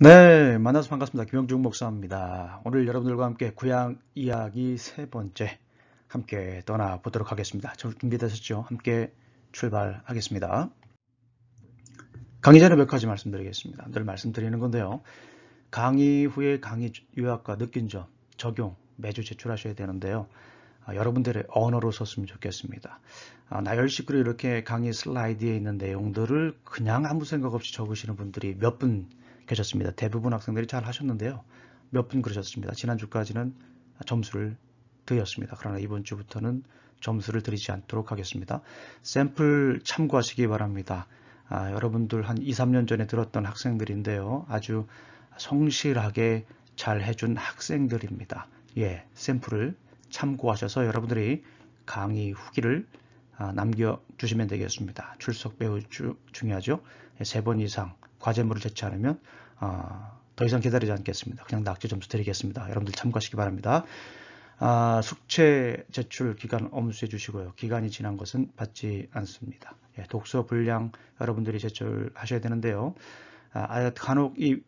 네, 만나서 반갑습니다. 김영중 목사입니다. 오늘 여러분들과 함께 구약 이야기 세 번째 함께 떠나보도록 하겠습니다. 준비되셨죠? 함께 출발하겠습니다. 강의 전에 몇 가지 말씀드리겠습니다. 늘 말씀드리는 건데요. 강의 후에 강의 요약과 느낀 점, 적용 매주 제출하셔야 되는데요. 여러분들의 언어로 썼으면 좋겠습니다. 나열식으로 이렇게 강의 슬라이드에 있는 내용들을 그냥 아무 생각 없이 적으시는 분들이 몇 분 계셨습니다. 대부분 학생들이 잘 하셨는데요. 몇 분 그러셨습니다. 지난주까지는 점수를 드렸습니다. 그러나 이번 주부터는 점수를 드리지 않도록 하겠습니다. 샘플 참고하시기 바랍니다. 여러분들 한 2, 3년 전에 들었던 학생들인데요. 아주 성실하게 잘 해준 학생들입니다. 예, 샘플을 참고하셔서 여러분들이 강의 후기를 남겨주시면 되겠습니다. 출석 매우 중요하죠. 3번 이상 과제물을 제출 않으면 더 이상 기다리지 않겠습니다. 그냥 낙제 점수 드리겠습니다. 여러분들 참고하시기 바랍니다. 숙제 제출 기간 엄수해 주시고요. 기간이 지난 것은 받지 않습니다. 예, 독서 분량 여러분들이 제출하셔야 되는데요. 간혹 이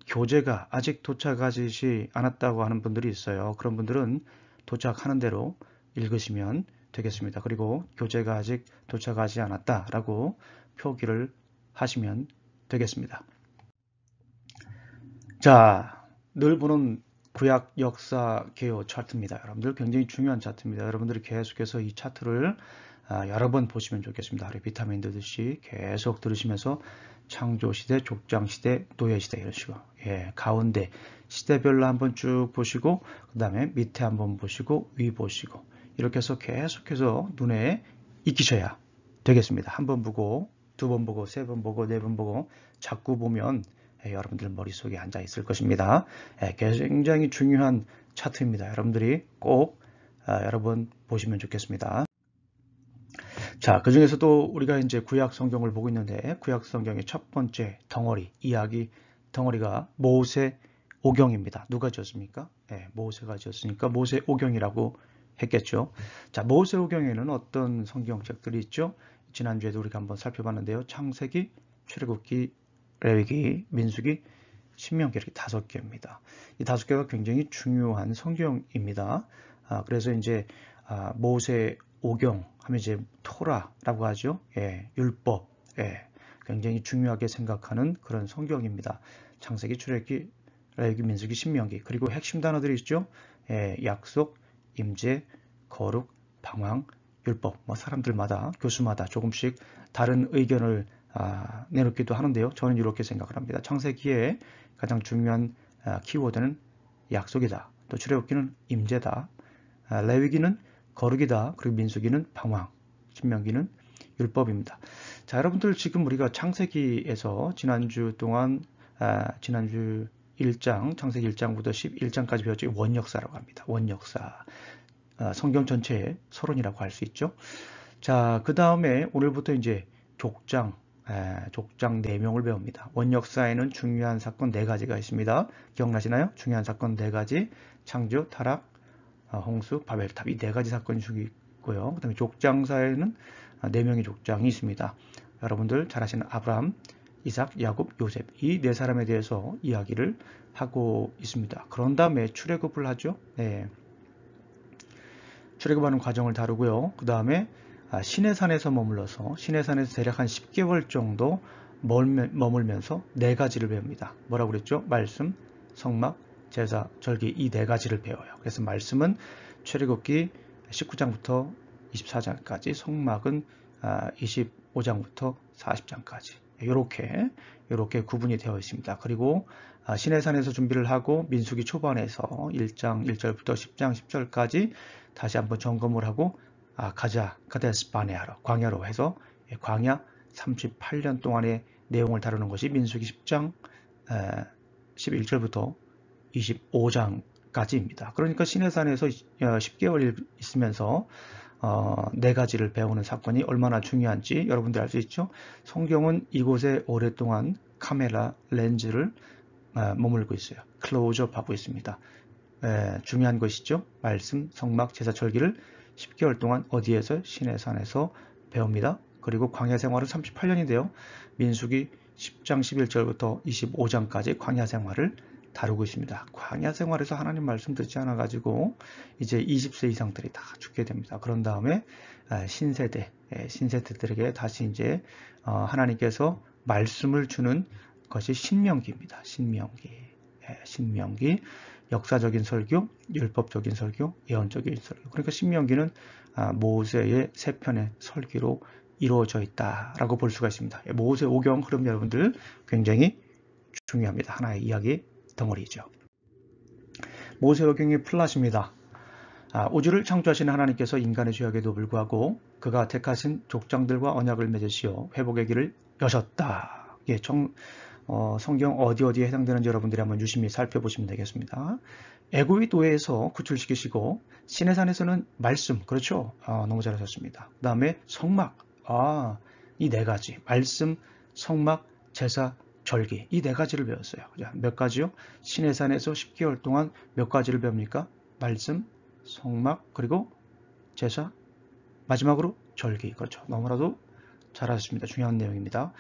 교재가 아직 도착하지 않았다고 하는 분들이 있어요. 그런 분들은 도착하는 대로 읽으시면 되겠습니다. 그리고 교재가 아직 도착하지 않았다라고 표기를 하시면 되겠습니다. 자, 늘 보는 구약 역사 개요 차트입니다. 여러분들 굉장히 중요한 차트입니다. 여러분들이 계속해서 이 차트를 여러 번 보시면 좋겠습니다. 하루에 비타민 드듯이 계속 들으시면서 창조시대, 족장시대, 노예시대 이런 식으로 가운데 시대별로 한번 쭉 보시고 그 다음에 밑에 한번 보시고 위 보시고 이렇게 해서 계속해서 눈에 익히셔야 되겠습니다. 한 번 보고 두 번 보고 세 번 보고 네 번 보고 자꾸 보면 여러분들 머릿속에 앉아 있을 것입니다. 굉장히 중요한 차트입니다. 여러분들이 꼭 여러 번 보시면 좋겠습니다. 자, 그 중에서도 우리가 이제 구약 성경을 보고 있는데 구약 성경의 첫 번째 덩어리, 이야기 덩어리가 모세 오경입니다. 누가 지었습니까? 모세가 지었으니까 모세 오경이라고 했겠죠. 자, 모세 오경에는 어떤 성경책들이 있죠? 지난주에도 우리가 한번 살펴봤는데요. 창세기, 출애굽기, 레위기, 민수기, 신명기 이렇게 5개입니다. 이 5개가 굉장히 중요한 성경입니다. 그래서 이제 모세 오경 하면 이제 토라라고 하죠. 율법, 굉장히 중요하게 생각하는 그런 성경입니다. 창세기, 출애굽기, 레위기, 민수기, 신명기 그리고 핵심 단어들이 있죠. 약속, 임재, 거룩, 방황, 율법. 사람들마다 교수마다 조금씩 다른 의견을 내놓기도 하는데요. 저는 이렇게 생각을 합니다. 창세기에 가장 중요한 키워드는 약속이다. 또 출애굽기는 임재다. 레위기는 거룩이다. 그리고 민수기는 방황. 신명기는 율법입니다. 자, 여러분들 지금 우리가 창세기에서 지난주 동안 지난주 1장, 창세기 1장부터 11장까지 배웠죠. 원역사라고 합니다. 원역사. 성경 전체의 서론이라고 할 수 있죠. 자, 그 다음에 오늘부터 이제 족장 4명을 배웁니다. 원역사에는 중요한 사건 4가지가 있습니다. 기억나시나요? 중요한 사건 4가지. 창조, 타락, 홍수, 바벨탑 이 4가지 사건이 있고요. 그 다음에 족장사에는 4명의 족장이 있습니다. 여러분들 잘 아시는 아브라함, 이삭, 야곱, 요셉 이 4사람에 대해서 이야기를 하고 있습니다. 그런 다음에 출애굽을 하죠. 출애굽하는 과정을 다루고요. 그 다음에 시내산에서 머물러서 시내산에서 대략 한 10개월 정도 머물면서 4가지를 배웁니다. 뭐라고 그랬죠? 말씀, 성막, 제사, 절기 이 4가지를 배워요. 그래서 말씀은 출애굽기 19장부터 24장까지, 성막은 25장부터 40장까지 이렇게 구분이 되어 있습니다. 그리고 시내산에서 준비를 하고 민수기 초반에서 1장 1절부터 10장 10절까지 다시 한번 점검을 하고 가자 카데스 바네아로 광야로 해서 광야 38년 동안의 내용을 다루는 것이 민수기 10장 11절부터 25장까지입니다. 그러니까 시내산에서 10개월 있으면서 4가지를 배우는 사건이 얼마나 중요한지 여러분들 알 수 있죠? 성경은 이곳에 오랫동안 카메라 렌즈를 머물고 있어요. 클로즈업 하고 있습니다. 중요한 것이죠. 말씀, 성막, 제사, 절기를 10개월 동안 어디에서? 시내산에서 배웁니다. 그리고 광야 생활은 38년인데요. 민수기 10장 11절부터 25장까지 광야 생활을 다루고 있습니다. 광야 생활에서 하나님 말씀 듣지 않아 가지고 이제 20세 이상들이 다 죽게 됩니다. 그런 다음에 신세대들에게 다시 이제 하나님께서 말씀을 주는 것이 신명기입니다. 신명기, 역사적인 설교, 율법적인 설교, 예언적인 설교. 그러니까 신명기는 모세의 세 편의 설교로 이루어져 있다라고 볼 수가 있습니다. 모세 오경 흐름 여러분들 굉장히 중요합니다. 하나의 이야기 덩어리죠. 모세 오경의 플랫입니다. 우주를 창조하신 하나님께서 인간의 죄악에도 불구하고 그가 택하신 족장들과 언약을 맺으시어 회복의 길을 여셨다. 예, 성경 어디에 해당되는지 여러분들이 한번 유심히 살펴보시면 되겠습니다. 애굽의 노예에서 구출시키시고 시내산에서는 말씀, 그렇죠? 너무 잘하셨습니다. 그 다음에 성막, 이 네 가지, 말씀, 성막, 제사, 절기, 이 네 가지를 배웠어요. 몇 가지요? 시내산에서 10개월 동안 몇 가지를 배웁니까? 말씀, 성막, 그리고 제사, 마지막으로 절기. 그렇죠. 너무나도 잘하셨습니다. 중요한 내용입니다.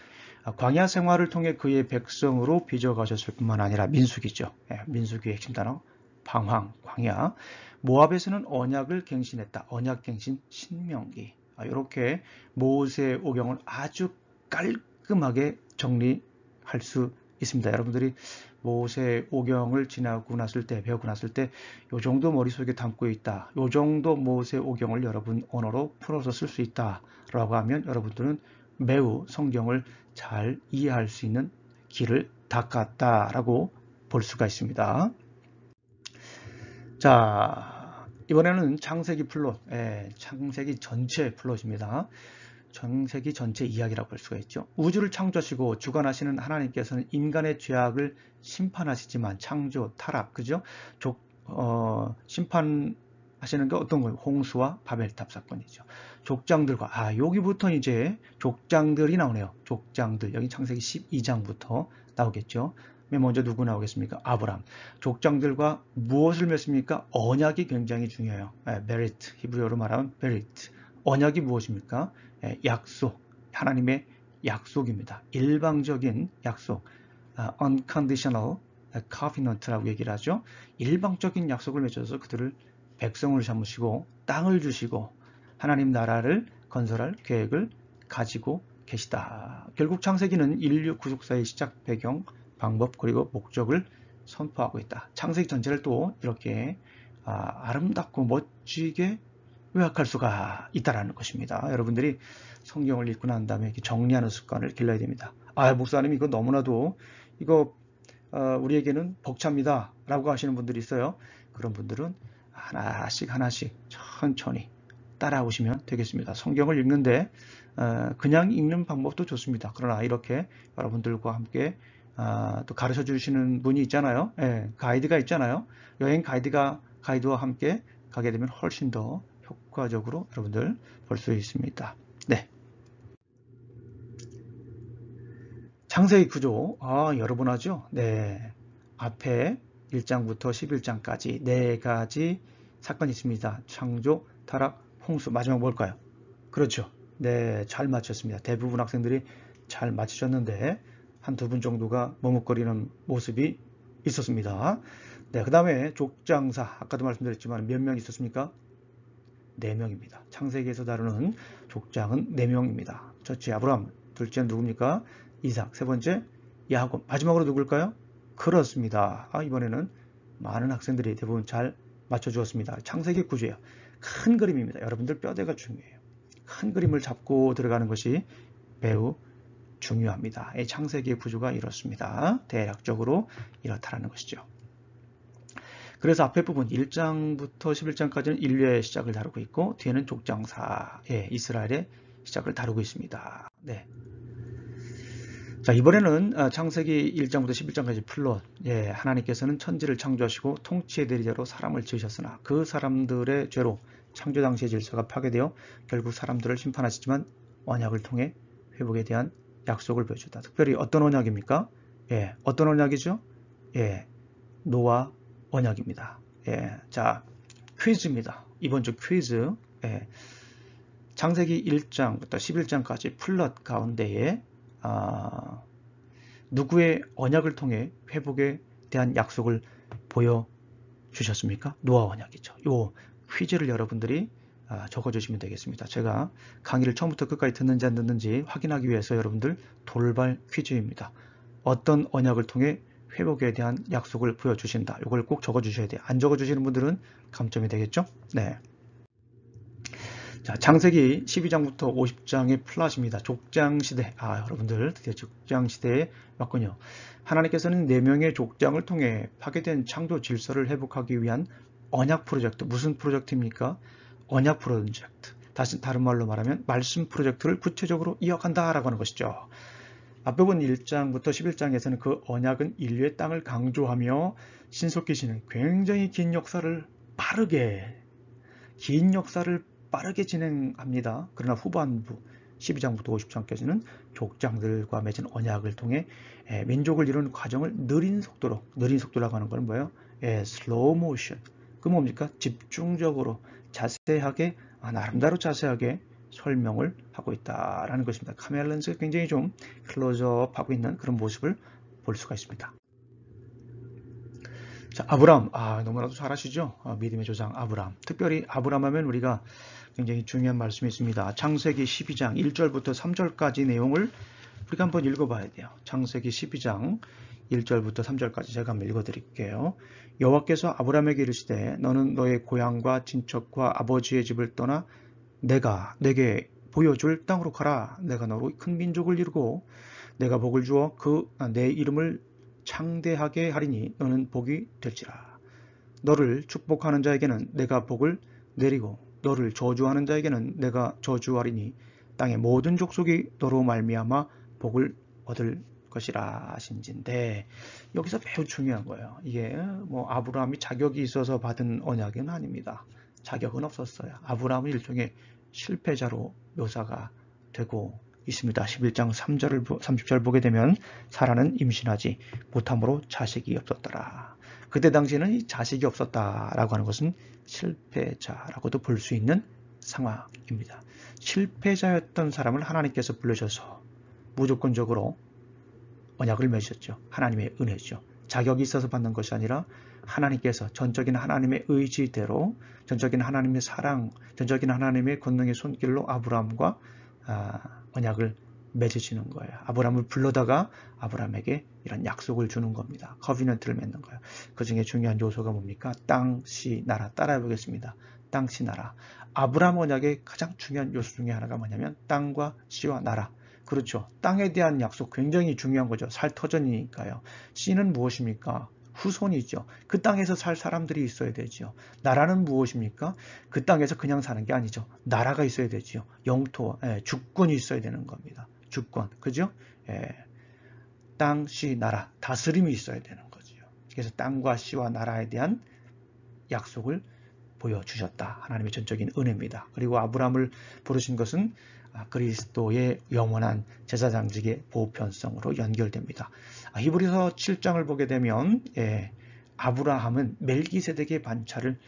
광야 생활을 통해 그의 백성으로 빚어가셨을 뿐만 아니라 민수기죠. 민수기의 핵심 단어 방황, 광야. 모압에서는 언약을 갱신했다. 언약갱신 신명기. 이렇게 모세 오경을 아주 깔끔하게 정리할 수 있습니다. 여러분들이 모세 오경을 배우고 났을 때 이 정도 머릿속에 담고 있다. 이 정도 모세 오경을 여러분 언어로 풀어서 쓸 수 있다라고 하면 여러분들은 매우 성경을 잘 이해할 수 있는 길을 닦았다라고 볼 수가 있습니다. 자, 이번에는 창세기 플롯, 창세기 전체 플롯입니다. 창세기 전체 이야기라고 볼 수가 있죠. 우주를 창조하시고 주관하시는 하나님께서는 인간의 죄악을 심판하시지만 창조, 타락, 그죠? 심판하시는 게 어떤 거예요? 홍수와 바벨탑 사건이죠. 족장들과 여기부터 이제 족장들이 나오네요. 족장들, 여기 창세기 12장부터 나오겠죠. 맨 먼저 누구 나오겠습니까? 아브람. 족장들과 무엇을 맺습니까? 언약이 굉장히 중요해요. 베리트, 히브리어로 말하면 베리트. 언약이 무엇입니까? 약속, 하나님의 약속입니다. 일방적인 약속, unconditional covenant라고 얘기를 하죠. 일방적인 약속을 맺어서 그들을 백성을 삼으시고 땅을 주시고 하나님 나라를 건설할 계획을 가지고 계시다. 결국 창세기는 인류 구속사의 시작 배경, 방법 그리고 목적을 선포하고 있다. 창세기 전체를 또 이렇게 아름답고 멋지게 요약할 수가 있다는 것입니다. 여러분들이 성경을 읽고 난 다음에 이렇게 정리하는 습관을 길러야 됩니다. 목사님 이거 너무나도 이거 우리에게는 벅찹니다 라고 하시는 분들이 있어요. 그런 분들은 하나씩 천천히 따라오시면 되겠습니다. 성경을 읽는데 그냥 읽는 방법도 좋습니다. 그러나 이렇게 여러분들과 함께 또 가르쳐 주시는 분이 있잖아요. 가이드가 있잖아요. 여행 가이드와 함께 가게 되면 훨씬 더 효과적으로 여러분들 볼 수 있습니다. 네. 창세기 구조, 여러 번 하죠? 네. 앞에 1장부터 11장까지 4가지 사건이 있습니다. 창조, 타락, 홍수, 마지막 뭘까요? 그렇죠. 네, 잘 맞췄습니다. 대부분 학생들이 잘 맞추셨는데 한 2분 정도가 머뭇거리는 모습이 있었습니다. 네, 그 다음에 족장사, 아까도 말씀드렸지만 몇 명 있었습니까? 4명입니다. 창세기에서 다루는 족장은 4명입니다. 첫째 아브람, 둘째는 누굽니까? 이삭, 세 번째 야곱, 마지막으로 누굴까요? 그렇습니다. 이번에는 많은 학생들이 대부분 잘 맞춰주었습니다. 창세기 구조예요. 큰 그림입니다. 여러분들 뼈대가 중요해요. 큰 그림을 잡고 들어가는 것이 매우 중요합니다. 이 창세기의 구조가 이렇습니다. 대략적으로 이렇다라는 것이죠. 그래서 앞에 부분 1장부터 11장까지는 인류의 시작을 다루고 있고 뒤에는 족장사의 이스라엘의 시작을 다루고 있습니다. 네. 자, 이번에는 창세기 1장부터 11장까지 플롯. 하나님께서는 천지를 창조하시고 통치의 대리자로 사람을 지으셨으나 그 사람들의 죄로 창조 당시의 질서가 파괴되어 결국 사람들을 심판하시지만 언약을 통해 회복에 대한 약속을 보여줬다. 특별히 어떤 언약입니까? 어떤 언약이죠? 노아 언약입니다. 자, 퀴즈입니다. 이번 주 퀴즈. 창세기 1장부터 11장까지 플롯 가운데에 누구의 언약을 통해 회복에 대한 약속을 보여주셨습니까? 노아 언약이죠. 요 퀴즈를 여러분들이 적어주시면 되겠습니다. 제가 강의를 처음부터 끝까지 듣는지 안 듣는지 확인하기 위해서 여러분들 돌발 퀴즈입니다. 어떤 언약을 통해 회복에 대한 약속을 보여주신다. 이걸 꼭 적어주셔야 돼요. 안 적어주시는 분들은 감점이 되겠죠? 네. 자, 창세기 12장부터 50장의 플롯입니다. 족장시대. 여러분들 드디어 족장시대에 왔군요. 하나님께서는 4명의 족장을 통해 파괴된 창조 질서를 회복하기 위한 언약 프로젝트. 무슨 프로젝트입니까? 언약 프로젝트. 다른 말로 말하면 말씀 프로젝트를 구체적으로 이어간다라고 하는 것이죠. 앞부분 1장부터 11장에서는 그 언약은 인류의 땅을 강조하며 신속기시는 굉장히 긴 역사를 빠르게 진행합니다. 그러나 후반부 12장부터 50장까지는 족장들과 맺은 언약을 통해 민족을 이루는 과정을 느린 속도라고 하는 건 뭐예요? 슬로우 모션. 그 뭡니까? 집중적으로 자세하게 나름대로 자세하게 설명을 하고 있다라는 것입니다. 카메라 렌즈가 굉장히 좀 클로즈업하고 있는 그런 모습을 볼 수가 있습니다. 자, 아브람. 너무나도 잘 아시죠? 믿음의 조상 아브람. 특별히 아브람 하면 우리가 굉장히 중요한 말씀이 있습니다. 창세기 12장 1절부터 3절까지 내용을 우리가 한번 읽어봐야 돼요. 창세기 12장 1절부터 3절까지 제가 한번 읽어드릴게요. 여호와께서 아브람에게 이르시되 너는 너의 고향과 친척과 아버지의 집을 떠나 내가 내게 보여줄 땅으로 가라. 내가 너로 큰 민족을 이루고 내가 복을 주어 내 이름을 창대하게 하리니 너는 복이 될지라. 너를 축복하는 자에게는 내가 복을 내리고 너를 저주하는 자에게는 내가 저주하리니 땅의 모든 족속이 너로 말미암아 복을 얻을 것이라 하신진데, 여기서 매우 중요한 거예요. 이게 뭐 아브라함이 자격이 있어서 받은 언약은 아닙니다. 자격은 없었어요. 아브라함은 일종의 실패자로 묘사가 되고 있습니다. 11장 30절 보게 되면 사라는 임신하지 못함으로 자식이 없었더라. 그때 당시에는 이 자식이 없었다라고 하는 것은 실패자라고도 볼 수 있는 상황입니다. 실패자였던 사람을 하나님께서 불러셔서 무조건적으로 언약을 맺으셨죠. 하나님의 은혜죠. 자격이 있어서 받는 것이 아니라 하나님께서 전적인 하나님의 의지대로, 전적인 하나님의 사랑, 전적인 하나님의 권능의 손길로 아브라함과 언약을 맺으시는 거예요. 아브라함을 불러다가 아브라함에게 이런 약속을 주는 겁니다. 커비넌트를 맺는 거예요. 그 중에 중요한 요소가 뭡니까? 땅, 시, 나라. 따라해 보겠습니다. 땅, 시, 나라. 아브라함 언약의 가장 중요한 요소 중에 하나가 뭐냐면 땅과 시와 나라. 그렇죠. 땅에 대한 약속 굉장히 중요한 거죠. 살터전이니까요. 씨는 무엇입니까? 후손이죠. 그 땅에서 살 사람들이 있어야 되죠. 나라는 무엇입니까? 그 땅에서 그냥 사는 게 아니죠. 나라가 있어야 되죠. 영토, 주권이 있어야 되는 겁니다. 주권, 그죠? 땅, 씨, 나라, 다스림이 있어야 되는 거죠. 그래서 땅과 씨와 나라에 대한 약속을 보여주셨다. 하나님의 전적인 은혜입니다. 그리고 아브라함을 부르신 것은 그리스도의 영원한 제사장직의 보편성으로 연결됩니다. 히브리서 7장을 보게 되면 아브라함은 멜기세덱의 반차를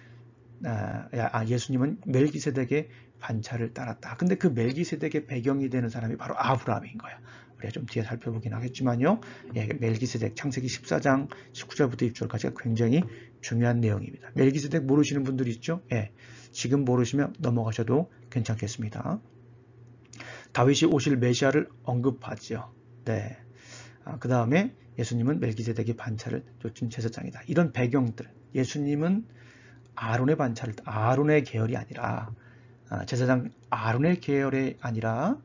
예수님은 멜기세덱의 반차를 따랐다. 근데 그 멜기세덱의 배경이 되는 사람이 바로 아브라함인 거예요. 우리가 좀 뒤에 살펴보긴 하겠지만요. 멜기세덱 창세기 14장 19절부터 20절까지가 굉장히 중요한 내용입니다. 멜기세덱 모르시는 분들이 있죠? 지금 모르시면 넘어가셔도 괜찮겠습니다. 다윗이 오실 메시아를 언급하죠. 네. 그 다음에 예수님은 멜기세덱의 반차를 쫓은 제사장이다. 이런 배경들. 예수님은 아론의 계열이 아니라 제사장 아론의 계열이 아니라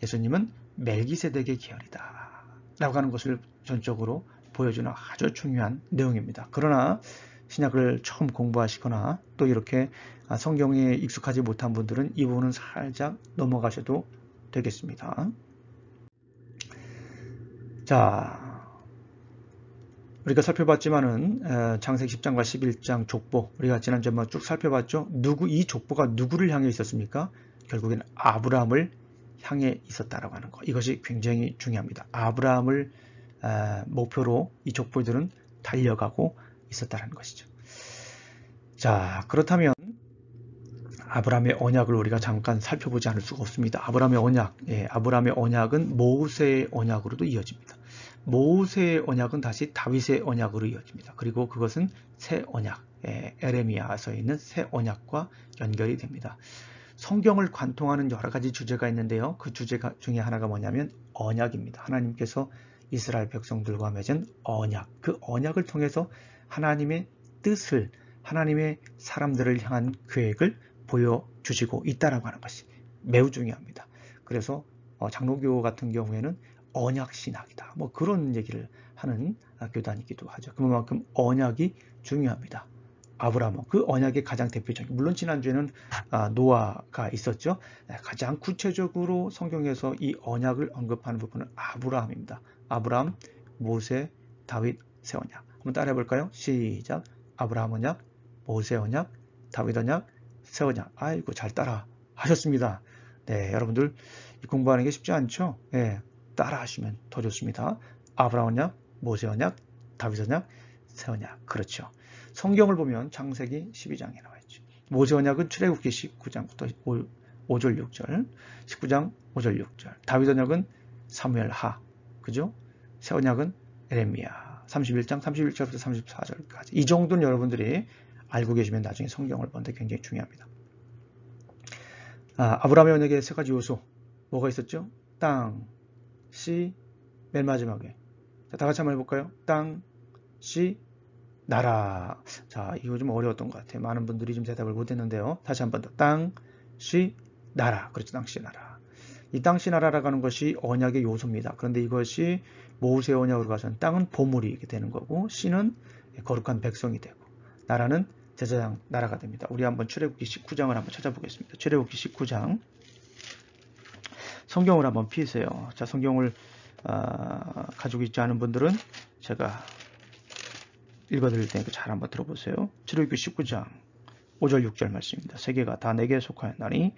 예수님은 멜기세덱의 계열이다. 라고 하는 것을 전적으로 보여주는 아주 중요한 내용입니다. 그러나 신약을 처음 공부하시거나 또 이렇게 성경에 익숙하지 못한 분들은 이 부분은 살짝 넘어가셔도 되겠습니다. 자, 우리가 살펴봤지만은 창세기 10장과 11장 족보, 우리가 지난주에 쭉 살펴봤죠. 이 족보가 누구를 향해 있었습니까? 결국엔 아브라함을 향해 있었다라고 하는 거. 이것이 굉장히 중요합니다. 아브라함을 목표로 이 족보들은 달려가고 있었다는 것이죠. 자, 그렇다면 아브라함의 언약을 우리가 잠깐 살펴보지 않을 수가 없습니다. 아브라함의 언약은 모세의 언약으로도 이어집니다. 모세의 언약은 다시 다윗의 언약으로 이어집니다. 그리고 그것은 새 언약, 에레미야서에 있는 새 언약과 연결이 됩니다. 성경을 관통하는 여러 가지 주제가 있는데요. 그 주제 중에 하나가 뭐냐면 언약입니다. 하나님께서 이스라엘 백성들과 맺은 언약, 그 언약을 통해서 하나님의 뜻을, 하나님의 사람들을 향한 계획을 보여주시고 있다라고 하는 것이 매우 중요합니다. 그래서 장로교 같은 경우에는 언약신학이다, 뭐 그런 얘기를 하는 교단이기도 하죠. 그만큼 언약이 중요합니다. 아브라함, 그 언약의 가장 대표적인, 물론 지난주에는 노아가 있었죠. 가장 구체적으로 성경에서 이 언약을 언급하는 부분은 아브라함입니다. 아브라함, 모세, 다윗, 새 언약. 한번 따라해 볼까요? 시작. 아브라함 언약, 모세 언약, 다윗 언약, 새 언약. 아이고, 잘 따라 하셨습니다. 네, 여러분들 공부하는 게 쉽지 않죠? 네, 따라 하시면 더 좋습니다. 아브라함 언약, 모세 언약, 다윗 언약, 새 언약. 그렇죠. 성경을 보면 창세기 12장에 나와 있죠. 모세 언약은 출애굽기 19장부터 5절 6절, 19장 5절 6절. 다윗 언약은 사무엘 하, 그죠? 새 언약은 에레미야 31장 31절부터 34절까지. 이 정도는 여러분들이 알고 계시면 나중에 성경을 보는데 굉장히 중요합니다. 아브라함의 언약의 세 가지 요소 뭐가 있었죠? 땅, 씨, 맨 마지막에. 자, 다 같이 한번 해볼까요? 땅, 씨, 나라. 자, 이거 좀 어려웠던 것 같아요. 많은 분들이 좀 대답을 못했는데요. 다시 한번 더. 땅, 씨, 나라. 그렇죠. 땅, 씨, 나라. 이 땅, 씨, 나라라고 하는 것이 언약의 요소입니다. 그런데 이것이 모세 언약으로 가서는 땅은 보물이 되는 거고, 씨는 거룩한 백성이 되고, 나라는 제사장 나라가 됩니다. 우리 한번 출애굽기 19장을 한번 찾아보겠습니다. 출애굽기 19장. 성경을 한번 피세요. 자, 성경을 가지고 있지 않은 분들은 제가 읽어드릴 테니까 잘 한번 들어보세요. 출애굽기 19장 5절 6절 말씀입니다. 세계가 다 내게 속하였나니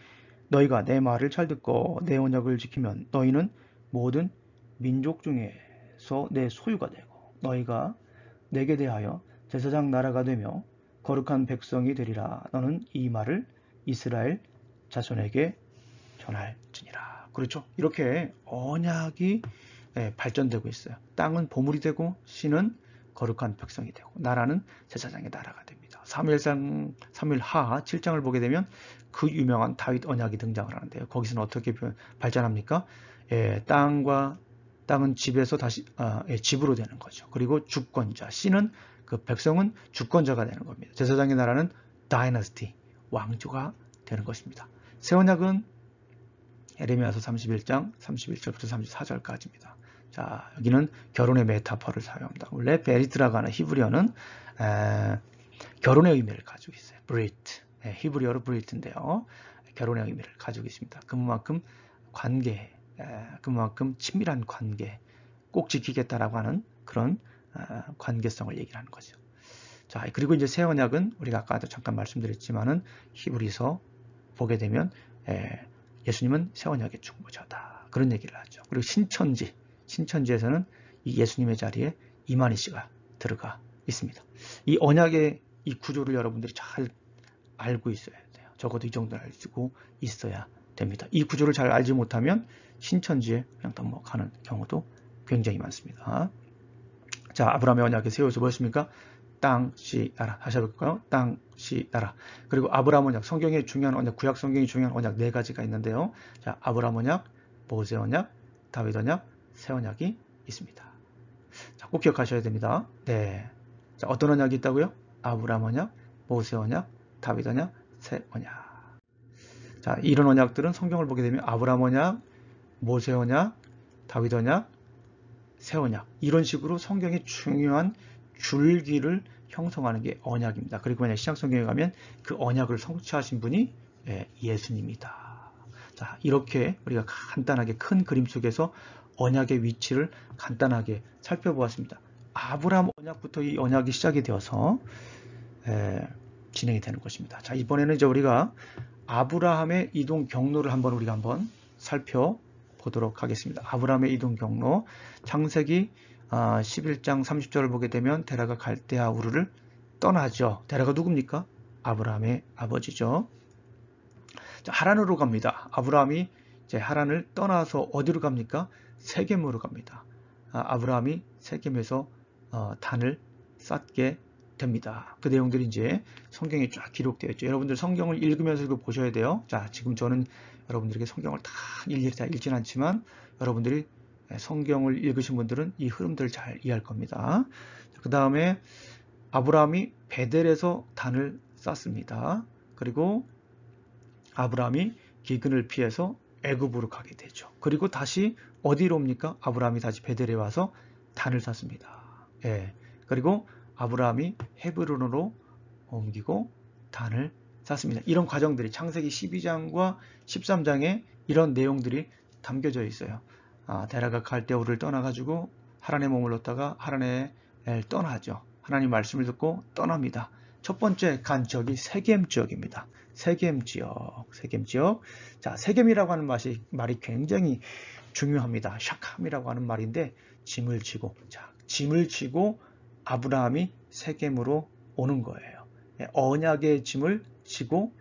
너희가 내 말을 잘 듣고 내 언약을 지키면 너희는 모든 민족 중에서 내 소유가 되고 너희가 내게 대하여 제사장 나라가 되며 거룩한 백성이 되리라. 너는 이 말을 이스라엘 자손에게 전할지니라. 그렇죠? 이렇게 언약이 발전되고 있어요. 땅은 보물이 되고 씨는 거룩한 백성이 되고 나라는 제사장의 나라가 됩니다. 사무엘하 7장을 보게 되면 그 유명한 다윗 언약이 등장을 하는데요. 거기서는 어떻게 발전합니까? 땅은 집에서 다시 집으로 되는 거죠. 그리고 주권자, 씨는 그 백성은 주권자가 되는 겁니다. 제사장의 나라는 다이너스티, 왕조가 되는 것입니다. 새 언약은 에레미야서 31장 31절부터 34절까지입니다. 자, 여기는 결혼의 메타포를 사용합니다. 원래 베리트라고 하는 히브리어는 결혼의 의미를 가지고 있어요. 브리트, 히브리어로 브리트인데요. 결혼의 의미를 가지고 있습니다. 그만큼 관계, 그만큼 친밀한 관계, 꼭 지키겠다라고 하는 그런 관계성을 얘기를 하는 거죠. 자, 그리고 이제 새 언약은 우리가 아까도 잠깐 말씀드렸지만은 히브리서 보게 되면 예수님은 새 언약의 중보자다, 그런 얘기를 하죠. 그리고 신천지에서는 이 예수님의 자리에 이만희 씨가 들어가 있습니다. 이 언약의 이 구조를 여러분들이 잘 알고 있어야 돼요. 적어도 이 정도는 알고 있어야 됩니다. 이 구조를 잘 알지 못하면 신천지에 그냥 넘어가는 경우도 굉장히 많습니다. 자, 아브라함의 언약의 세 요소 뭐였습니까? 땅, 씨, 나라. 다시 해볼까요? 땅, 씨, 나라. 그리고 아브라함 언약, 성경의 중요한 언약, 구약 성경이 중요한 언약 네 가지가 있는데요. 자, 아브라함 언약, 모세 언약, 다윗 언약, 새 언약이 있습니다. 자, 꼭 기억하셔야 됩니다. 네. 자, 어떤 언약이 있다고요? 아브라함 언약, 모세 언약, 다윗 언약, 새 언약. 자, 이런 언약들은 성경을 보게 되면 아브라함 언약, 모세 언약, 다윗 언약, 새 언약, 이런 식으로 성경의 중요한 줄기를 형성하는 게 언약입니다. 그리고 만약 신약 성경에 가면 그 언약을 성취하신 분이 예수님이다. 자, 이렇게 우리가 간단하게 큰 그림 속에서 언약의 위치를 간단하게 살펴보았습니다. 아브라함 언약부터 이 언약이 시작이 되어서 진행이 되는 것입니다. 자, 이번에는 이제 우리가 아브라함의 이동 경로를 우리가 한번 살펴보도록 하겠습니다. 아브라함의 이동 경로, 창세기 11장 30절을 보게 되면 데라가 갈대아 우르를 떠나죠. 데라가 누굽니까? 아브라함의 아버지죠. 자, 하란으로 갑니다. 아브라함이 이제 하란을 떠나서 어디로 갑니까? 세겜으로 갑니다. 아브라함이 세겜에서 단을 쌓게 됩니다. 그 내용들이 이제 성경에 쫙 기록되어 있죠. 여러분들 성경을 읽으면서 이거 보셔야 돼요. 자, 지금 저는 여러분들에게 성경을 다 일일이 다 읽진 않지만 여러분들이 성경을 읽으신 분들은 이 흐름들을 잘 이해할 겁니다. 그 다음에 아브라함이 베델에서 단을 쌓습니다. 그리고 아브라함이 기근을 피해서 애굽으로 가게 되죠. 그리고 다시 어디로 옵니까? 아브라함이 다시 베델에 와서 단을 쌓습니다. 예. 그리고 아브라함이 헤브론으로 옮기고 단을 쌓습니다. 이런 과정들이 창세기 12장과 13장에 이런 내용들이 담겨져 있어요. 데라가 갈대우를 떠나가지고 하란에 머물렀다가 하란에 떠나죠. 하나님 말씀을 듣고 떠납니다. 첫 번째 간 지역이 세겜 지역입니다. 세겜 지역. 자, 세겜이라고 하는 말이 굉장히 중요합니다. 샤캄이라고 하는 말인데 짐을 지고, 자, 짐을 지고 아브라함이 세겜으로 오는 거예요. 언약의 짐을 지고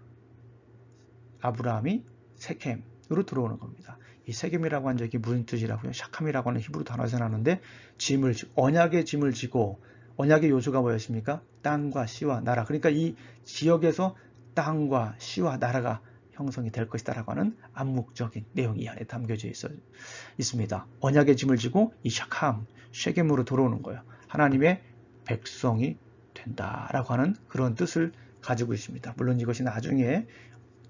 아브라함이 세겜으로 들어오는 겁니다. 이 세겜이라고 하는 적이 무슨 뜻이라고요? 샤캄이라고 하는 히브리 단어에서 나는데 짐을 지고, 언약의 짐을 지고, 언약의 요소가 뭐였습니까? 땅과 씨와 나라. 그러니까 이 지역에서 땅과 씨와 나라가 형성이 될 것이다라고 하는 암묵적인 내용이 이 안에 담겨져 있습니다. 언약의 짐을 지고 이 샤캄, 쉐겜으로 들어오는 거예요. 하나님의 백성이 된다라고 하는 그런 뜻을 가지고 있습니다. 물론 이것이 나중에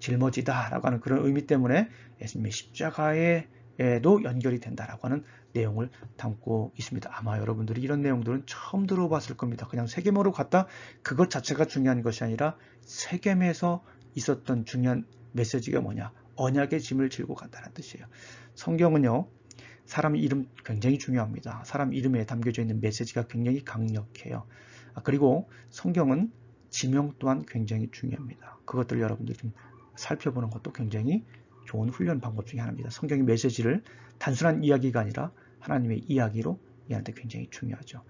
짊어지다라고 하는 그런 의미 때문에 예수님의 십자가에도 연결이 된다라고 하는 내용을 담고 있습니다. 아마 여러분들이 이런 내용들은 처음 들어봤을 겁니다. 그냥 세겜으로 갔다 그것 자체가 중요한 것이 아니라 세겜에서 있었던 중요한 메시지가 뭐냐? 언약의 짐을 지고 간다는 뜻이에요. 성경은요, 사람 이름 굉장히 중요합니다. 사람 이름에 담겨져 있는 메시지가 굉장히 강력해요. 그리고 성경은 지명 또한 굉장히 중요합니다. 그것들 여러분들 좀 살펴보는 것도 굉장히 좋은 훈련 방법 중에 하나입니다. 성경의 메시지를 단순한 이야기가 아니라 하나님의 이야기로 이해하는데 굉장히 중요하죠.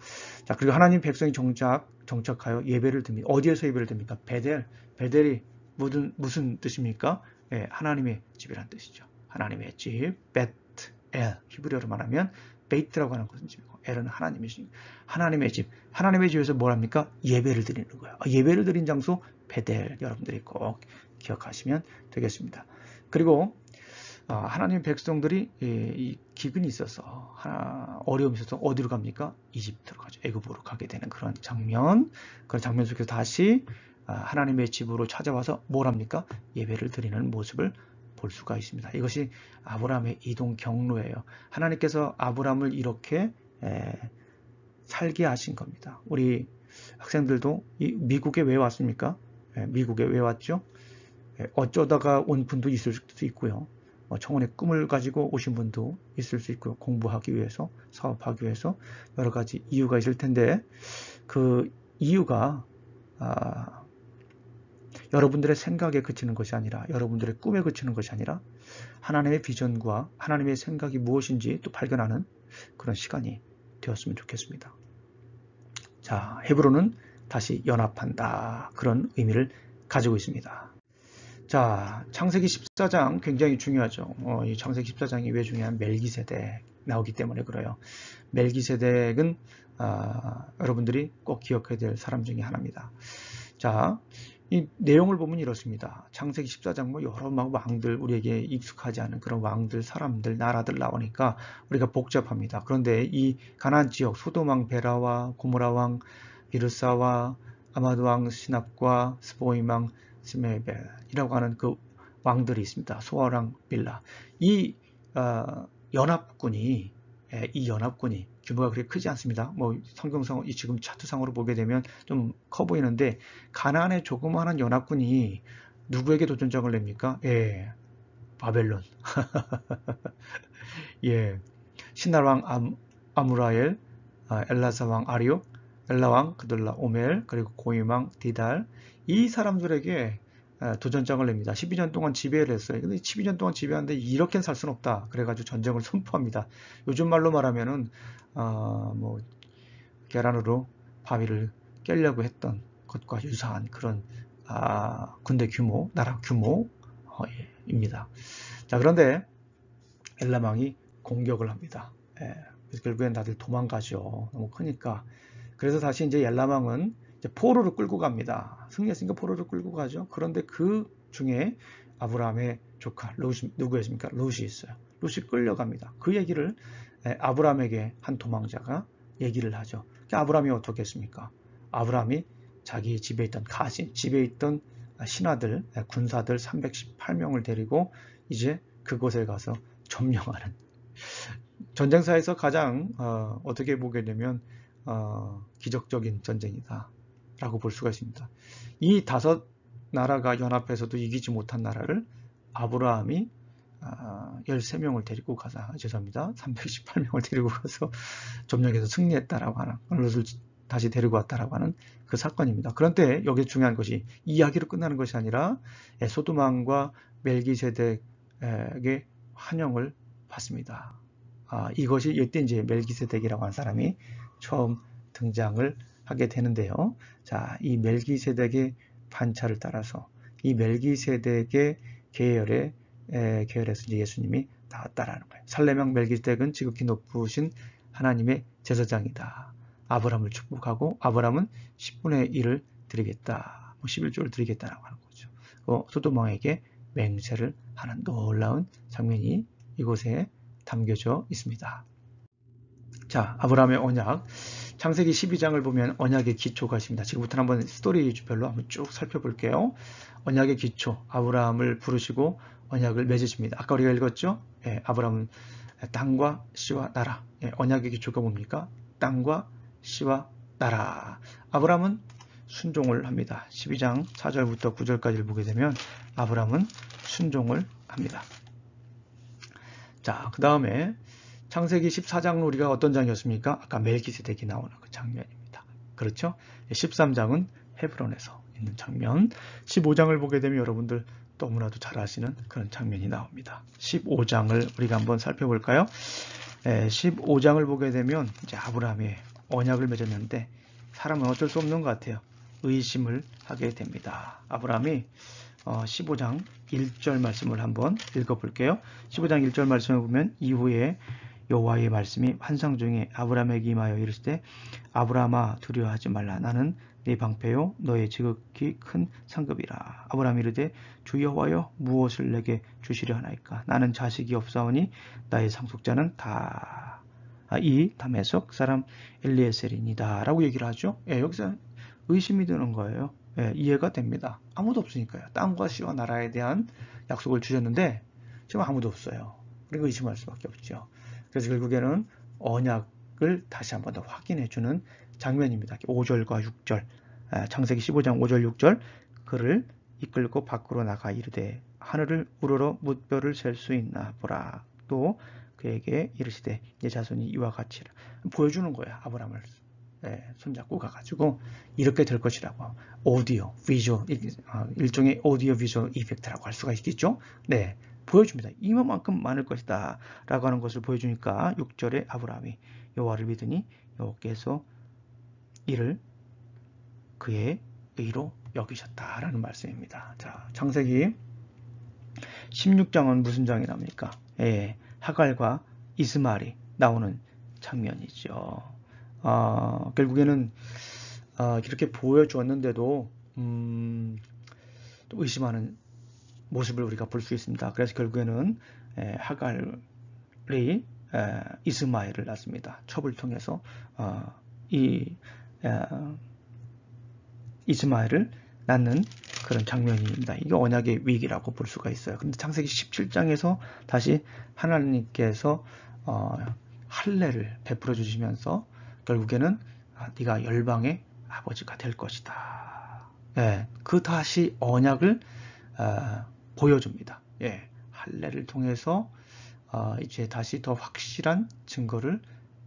자, 그리고 하나님 백성이 정착하여 예배를 드립니다. 어디에서 예배를 드립니까? 베델. 베델이 무슨 뜻입니까? 예, 하나님의 집이라는 뜻이죠. 하나님의 집, 벳엘. 히브리어로 말하면 베이트라고 하는 것은 집이고 엘은 하나님의 집. 하나님의 집. 하나님의 집에서 뭘 합니까? 예배를 드리는 거예요. 예배를 드린 장소 베델. 여러분들이 꼭 기억하시면 되겠습니다. 그리고 하나님 백성들이 이 기근이 있어서 어려움이 있어서 어디로 갑니까? 이집트로 가죠. 애굽으로 가게 되는 그런 장면. 그런 장면 속에서 다시 하나님의 집으로 찾아와서 뭘 합니까? 예배를 드리는 모습을 볼 수가 있습니다. 이것이 아브라함의 이동 경로예요. 하나님께서 아브라함을 이렇게 살게 하신 겁니다. 우리 학생들도 미국에 왜 왔습니까? 미국에 왜 왔죠? 어쩌다가 온 분도 있을 수도 있고요. 청혼의 꿈을 가지고 오신 분도 있을 수 있고요. 공부하기 위해서, 사업하기 위해서 여러 가지 이유가 있을 텐데 그 이유가 여러분들의 생각에 그치는 것이 아니라 여러분들의 꿈에 그치는 것이 아니라 하나님의 비전과 하나님의 생각이 무엇인지 또 발견하는 그런 시간이 되었으면 좋겠습니다. 자, 헤브론은 다시 연합한다. 그런 의미를 가지고 있습니다. 자, 창세기 14장 굉장히 중요하죠. 이 창세기 14장이 왜 중요한? 멜기세덱 나오기 때문에 그래요. 멜기세덱은 여러분들이 꼭 기억해야 될 사람 중에 하나입니다. 자, 이 내용을 보면 이렇습니다. 창세기 14장 여러 왕들, 우리에게 익숙하지 않은 그런 왕들, 사람들, 나라들 나오니까 우리가 복잡합니다. 그런데 이 가나안 지역 소돔왕 베라와 고모라왕 비르사와 아마드왕 시납과 스보임왕 스메벨이라고 하는 그 왕들이 있습니다. 소아랑 빌라. 이 연합군이 규모가 그렇게 크지 않습니다. 성경상 지금 차트상으로 보게 되면 좀 커 보이는데 가나안의 조그마한 연합군이 누구에게 도전장을 냅니까? 예, 바벨론. 예, 신날왕 아무라엘, 엘라사왕 아리옥, 엘라왕 그들라 오멜, 그리고 고임왕 디달, 이 사람들에게 도전장을 냅니다. 12년 동안 지배를 했어요. 근데 12년 동안 지배하는데 이렇게는 살 수는 없다. 그래가지고 전쟁을 선포합니다. 요즘 말로 말하면은 계란으로 바위를 깨려고 했던 것과 유사한 그런 군대 규모, 나라 규모입니다. 자, 그런데 엘람왕이 공격을 합니다. 그래서 결국엔 다들 도망가죠. 너무 크니까. 그래서 다시 이제 엘람왕은 이제 포로를 끌고 갑니다. 승리했으니까 포로를 끌고 가죠. 그런데 그 중에 아브라함의 조카 롯이 누구였습니까? 롯이 있어요. 롯이 끌려갑니다. 그 얘기를 아브라함에게 한 도망자가 얘기를 하죠. 아브라함이 어떻게 했습니까? 아브라함이 자기 집에 있던 가신, 집에 있던 신하들, 군사들 318명을 데리고 이제 그곳에 가서 점령하는, 전쟁사에서 가장 어떻게 보게 되면 기적적인 전쟁이다 라고 볼 수가 있습니다. 이 5나라가 연합해서도 이기지 못한 나라를 아브라함이 13명을 데리고 가서, 죄송합니다, 318명을 데리고 가서 점령해서 승리했다라고 하는, 롯을 다시 데리고 왔다라고 하는 그 사건입니다. 그런데 여기 중요한 것이 이야기로 끝나는 것이 아니라 소돔왕과 멜기세덱에게 환영을 받습니다. 이것이 이때 이제 멜기세덱이라고 하는 사람이 처음 등장을 하게 되는데요. 자, 이 멜기세덱의 반차를 따라서 이 멜기세덱의 계열에서 이제 예수님이 나왔다라는 거예요. 살레명 멜기세덱은 지극히 높으신 하나님의 제사장이다. 아브라함을 축복하고 아브라함은 10분의 1을 드리겠다, 11조를 드리겠다라고 하는 거죠. 소돔왕에게 맹세를 하는 놀라운 장면이 이곳에 담겨져 있습니다. 자, 아브라함의 언약, 창세기 12장을 보면 언약의 기초가 있습니다. 지금부터 한번 스토리별로 한번 쭉 살펴볼게요. 언약의 기초, 아브라함을 부르시고 언약을 맺으십니다. 아까 우리가 읽었죠? 아브라함은 땅과 씨와 나라. 언약의 기초가 뭡니까? 땅과 씨와 나라. 아브라함은 순종을 합니다. 12장 4절부터 9절까지를 보게 되면 아브라함은 순종을 합니다. 자, 그 다음에 창세기 14장은 우리가 어떤 장이었습니까? 아까 멜기세덱이 나오는 그 장면입니다. 그렇죠? 13장은 헤브론에서 있는 장면, 15장을 보게 되면 여러분들 너무나도 잘 아시는 그런 장면이 나옵니다. 15장을 우리가 한번 살펴볼까요? 15장을 보게 되면 이제 아브라함의 언약을 맺었는데 사람은 어쩔 수 없는 것 같아요. 의심을 하게 됩니다. 아브라함이 15장 1절 말씀을 한번 읽어볼게요. 15장 1절 말씀을 보면 이후에 여호와의 말씀이 환상 중에 아브라함에게 임하여 이르시되 아브라함아 두려워하지 말라. 나는 네 방패요 너의 지극히 큰 상급이라. 아브라함이 이르되 주 여호와여 무엇을 내게 주시려 하나이까. 나는 자식이 없사오니 나의 상속자는 다 이 다메섹 사람 엘리에셀이니다 라고 얘기를 하죠. 여기서 의심이 드는 거예요. 이해가 됩니다. 아무도 없으니까요. 땅과 씨와 나라에 대한 약속을 주셨는데 지금 아무도 없어요. 그리고 의심할 수밖에 없죠. 그래서 결국에는 언약을 다시 한번 더 확인해주는 장면입니다. 5절과 6절, 창세기 15장 5절 6절, 그를 이끌고 밖으로 나가 이르되 하늘을 우러러 뭇별을 셀 수 있나 보라. 또 그에게 이르시되 내 자손이 이와 같이라. 보여주는 거야. 아브라함을 손잡고 가가지고 이렇게 될 것이라고. 오디오, 비주얼, 일종의 오디오 비주얼 이펙트라고 할 수가 있겠죠. 네, 보여줍니다. 이만큼 많을 것이다 라고 하는 것을 보여주니까 6절에 아브라함이 여호와를 믿으니 여호와께서 이를 그의 의로 여기셨다라는 말씀입니다. 자, 창세기 16장은 무슨 장이 납니까? 하갈과 이스마엘이 나오는 장면이죠. 결국에는 이렇게 보여주었는데도 또 의심하는 모습을 우리가 볼 수 있습니다. 그래서 결국에는 하갈이 이스마엘을 낳습니다. 첩을 통해서 이스마엘을 낳는 그런 장면입니다. 이게 언약의 위기라고 볼 수가 있어요. 근데 창세기 17장에서 다시 하나님께서 할례를 베풀어 주시면서 결국에는 네가 열방의 아버지가 될 것이다. 그 다시 언약을 보여줍니다. 할례를 통해서 이제 다시 더 확실한 증거를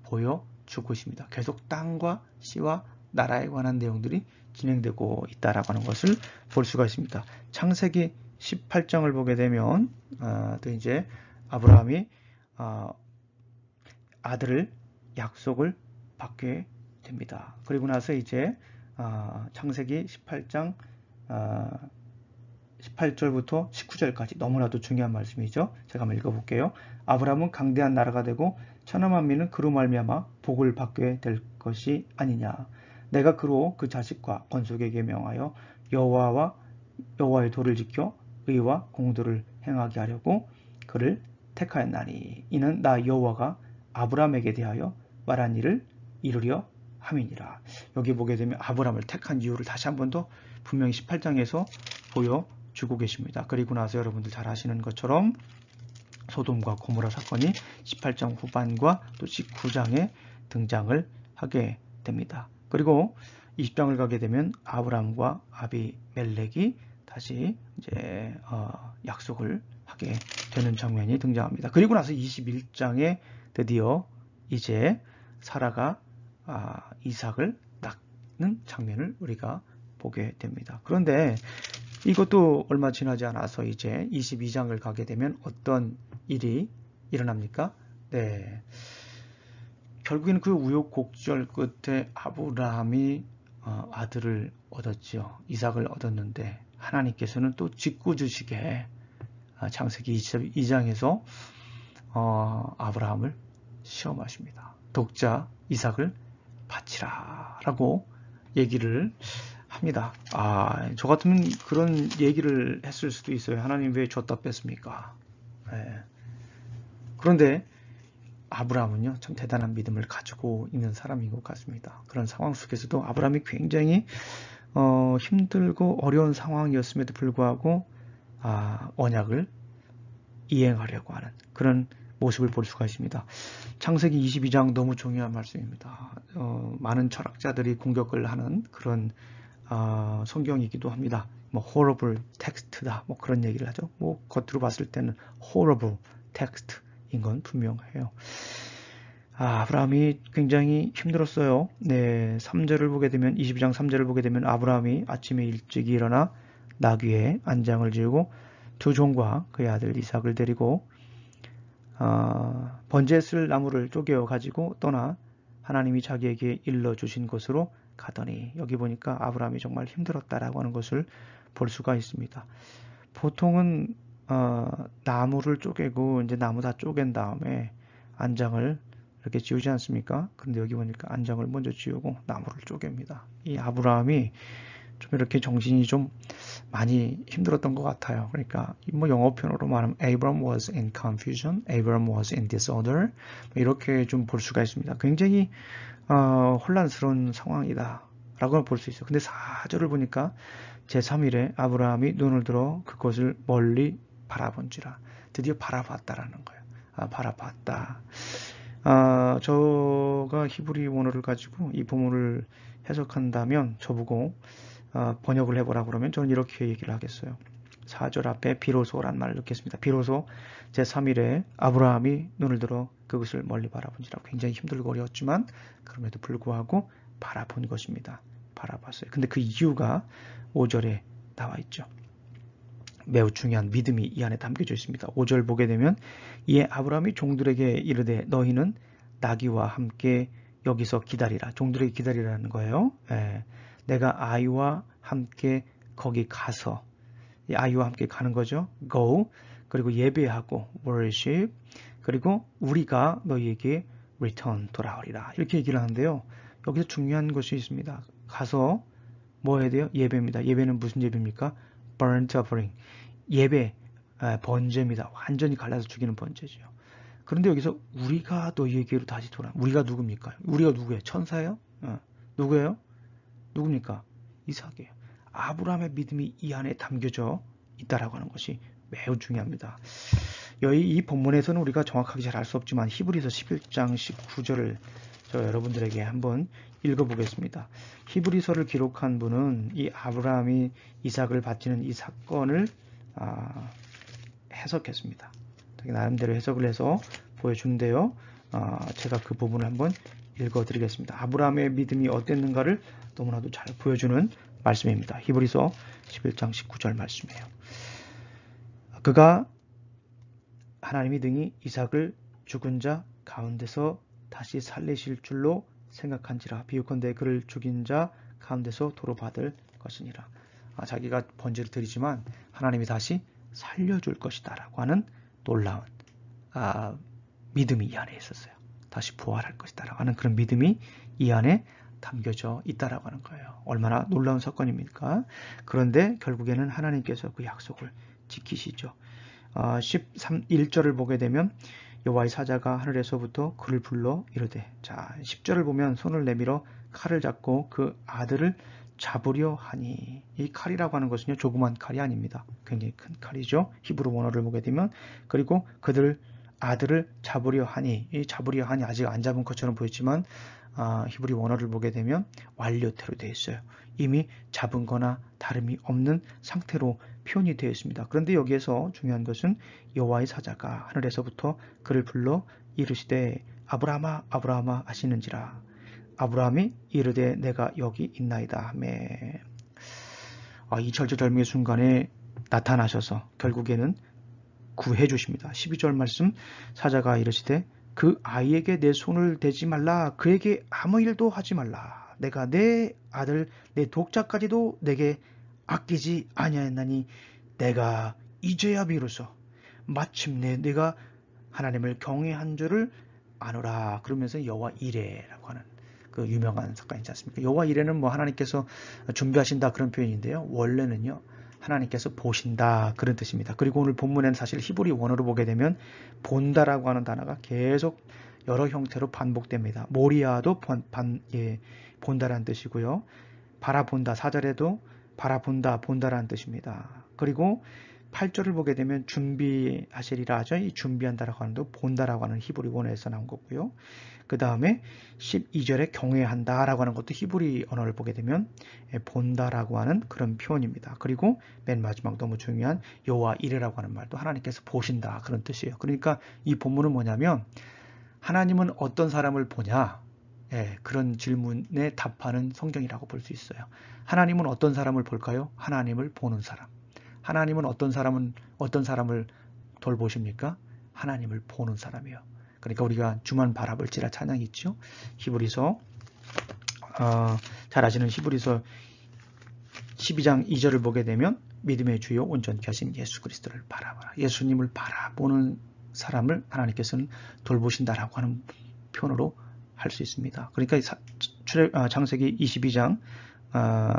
보여주고 있습니다. 계속 땅과 씨와 나라에 관한 내용들이 진행되고 있다라고 하는 것을 볼 수가 있습니다. 창세기 18장을 보게 되면 또 이제 아브라함이 아들을 약속을 받게 됩니다. 그리고 나서 이제 창세기 18장 18절부터 19절까지 너무나도 중요한 말씀이죠. 제가 한번 읽어볼게요. 아브라함은 강대한 나라가 되고 천하 만민은 그로 말미암아 복을 받게 될 것이 아니냐. 내가 그로 그 자식과 건속에게 명하여 여호와의 도를 지켜 의와 공도를 행하게 하려고 그를 택하였나니 이는 나 여호와가 아브라함에게 대하여 말한 일을 이루려 함이니라. 여기 보게 되면 아브라함을 택한 이유를 다시 한 번 더 분명히 18장에서 보여주고 계십니다. 그리고 나서 여러분들 잘 아시는 것처럼 소돔과 고모라 사건이 18장 후반과 또 19장에 등장을 하게 됩니다. 그리고 20장을 가게 되면 아브라함과 아비멜렉이 다시 이제 약속을 하게 되는 장면이 등장합니다. 그리고 나서 21장에 드디어 이제 사라가 이삭을 낳는 장면을 우리가 보게 됩니다. 그런데 이것도 얼마 지나지 않아서 이제 22장을 가게 되면 어떤 일이 일어납니까? 네. 결국에는 그 우여곡절 끝에 아브라함이 아들을 얻었지요. 이삭을 얻었는데 하나님께서는 또 짓궂으시게 창세기 22장에서 아브라함을 시험하십니다. 독자 이삭을 바치라 라고 얘기를 합니다. 저 같으면 그런 얘기를 했을 수도 있어요. 하나님 왜 줬다 뺐습니까? 네. 그런데 아브라함은요, 참 대단한 믿음을 가지고 있는 사람인 것 같습니다. 그런 상황 속에서도 아브라함이 굉장히 힘들고 어려운 상황이었음에도 불구하고 언약을 이행하려고 하는 그런 모습을 볼 수가 있습니다. 창세기 22장 너무 중요한 말씀입니다. 많은 철학자들이 공격을 하는 그런 성경이기도 합니다. 뭐 horrible text다, 뭐 그런 얘기를 하죠. 뭐 겉으로 봤을 때는 horrible text인 건 분명해요. 아브라함이 굉장히 힘들었어요. 네, 3절을 보게 되면 22장 3절을 보게 되면 아브라함이 아침에 일찍 일어나 나귀에 안장을 지우고 두 종과 그의 아들 이삭을 데리고 번제에 쓸 나무를 쪼개어 가지고 떠나 하나님이 자기에게 일러주신 곳으로 가더니, 여기 보니까 아브라함이 정말 힘들었다라고 하는 것을 볼 수가 있습니다. 보통은 나무를 쪼개고 이제 나무 다 쪼갠 다음에 안장을 이렇게 지우지 않습니까? 그런데 여기 보니까 안장을 먼저 지우고 나무를 쪼갭니다. 이 아브라함이 좀 이렇게 정신이 좀 많이 힘들었던 것 같아요. 그러니까 뭐 영어 표현으로 말하면 Abram was in confusion, Abram was in disorder, 이렇게 좀 볼 수가 있습니다. 굉장히 혼란스러운 상황이다 라고 볼 수 있어요. 근데 4절을 보니까 제3일에 아브라함이 눈을 들어 그것을 멀리 바라본지라. 드디어 바라봤다라는 거예요. 바라봤다. 저가 히브리 원어를 가지고 이 본문을 해석한다면 저보고 번역을 해보라 그러면 저는 이렇게 얘기를 하겠어요. 4절 앞에 비로소란 말을 넣겠습니다. 비로소 제3일에 아브라함이 눈을 들어 그것을 멀리 바라본지라. 굉장히 힘들고 어려웠지만 그럼에도 불구하고 바라본 것입니다. 바라봤어요. 근데 그 이유가 5절에 나와 있죠. 매우 중요한 믿음이 이 안에 담겨져 있습니다. 5절 보게 되면 이에 아브라함이 종들에게 이르되 너희는 나귀와 함께 여기서 기다리라. 종들에게 기다리라는 거예요. 내가 아이와 함께 거기 가서, 아이와 함께 가는 거죠. go, 그리고 예배하고 worship, 그리고 우리가 너희에게 return, 돌아오리라. 이렇게 얘기를 하는데요. 여기서 중요한 것이 있습니다. 가서 뭐 해야 돼요? 예배입니다. 예배는 무슨 예배입니까? burnt offering, 예배, 번제입니다. 완전히 갈라서 죽이는 번제죠. 그런데 여기서 우리가 너희에게로 다시 우리가 누굽니까? 우리가 누구예요? 천사예요? 누구예요? 누굽니까? 이삭이에요. 아브라함의 믿음이 이 안에 담겨져 있다라고 하는 것이 매우 중요합니다. 이 본문에서는 우리가 정확하게 잘 알 수 없지만 히브리서 11장 19절을 저 여러분들에게 한번 읽어보겠습니다. 히브리서를 기록한 분은 이 아브라함이 이삭을 바치는 이 사건을 해석했습니다. 나름대로 해석을 해서 보여준대요. 제가 그 부분을 한번 읽어드리겠습니다. 아브라함의 믿음이 어땠는가를 너무나도 잘 보여주는 말씀입니다. 히브리서 11장 19절 말씀이에요. 그가 하나님이 등이 이삭을 죽은 자 가운데서 다시 살리실 줄로 생각한지라. 비유컨대 그를 죽인 자 가운데서 도로 받을 것이니라. 자기가 번제를 드리지만 하나님이 다시 살려줄 것이다 라고 하는 놀라운 믿음이 이 안에 있었어요. 다시 부활할 것이다라고 하는 그런 믿음이 이 안에 담겨져 있다라고 하는 거예요. 얼마나 놀라운 사건입니까? 그런데 결국에는 하나님께서 그 약속을 지키시죠. 1절을 보게 되면 여호와의 사자가 하늘에서부터 그를 불러 이르되, 자 10절을 보면 손을 내밀어 칼을 잡고 그 아들을 잡으려 하니, 이 칼이라고 하는 것은요 조그만 칼이 아닙니다. 굉장히 큰 칼이죠. 히브리 원어를 보게 되면, 그리고 그들 아들을 잡으려 하니, 이 잡으려 하니 아직 안 잡은 것처럼 보였지만 히브리 원어를 보게 되면 완료태로 되어 있어요. 이미 잡은 거나 다름이 없는 상태로 표현이 되어 있습니다. 그런데 여기에서 중요한 것은 여호와의 사자가 하늘에서부터 그를 불러 이르시되 아브라함아 아브라함아 하시는지라. 아브라함이 이르되 내가 여기 있나이다 하며, 이 절절절명의 순간에 나타나셔서 결국에는 구해 주십니다. 12절 말씀, 사자가 이르시되 그 아이에게 내 손을 대지 말라, 그에게 아무 일도 하지 말라. 내가 내 아들 내 독자까지도 내게 아끼지 아니하였나니 내가 이제야 비로소 마침내 내가 하나님을 경외한 줄을 아노라. 그러면서 여호와 이레라고 하는 그 유명한 사건이지 않습니까? 여호와 이레는 뭐 하나님께서 준비하신다 그런 표현인데요. 원래는요 하나님께서 보신다 그런 뜻입니다. 그리고 오늘 본문에는 사실 히브리 원어로 보게 되면 본다라고 하는 단어가 계속 여러 형태로 반복됩니다. 모리아도 본다라는 뜻이고요. 바라본다, 4절에도 바라본다, 본다라는 뜻입니다. 그리고 8절을 보게 되면 준비하시리라 하죠. 이 준비한다라고 하는 도 본다라고 하는 히브리 원어에서 나온 거고요. 그 다음에 12절에 경외한다라고 하는 것도 히브리 언어를 보게 되면 본다라고 하는 그런 표현입니다. 그리고 맨 마지막 너무 중요한 여호와 이레라고 하는 말도 하나님께서 보신다 그런 뜻이에요. 그러니까 이 본문은 뭐냐면 하나님은 어떤 사람을 보냐? 그런 질문에 답하는 성경이라고 볼 수 있어요. 하나님은 어떤 사람을 볼까요? 하나님을 보는 사람. 하나님은 어떤 사람을 돌보십니까? 하나님을 보는 사람이요. 그러니까 우리가 주만 바라볼지라 찬양이 있죠. 히브리서 잘 아시는 히브리서 12장 2절을 보게 되면 믿음의 주요 온전케 하신 예수 그리스도를 바라봐라. 예수님을 바라보는 사람을 하나님께서는 돌보신다라고 하는 표현으로 할 수 있습니다. 그러니까 창세기 22장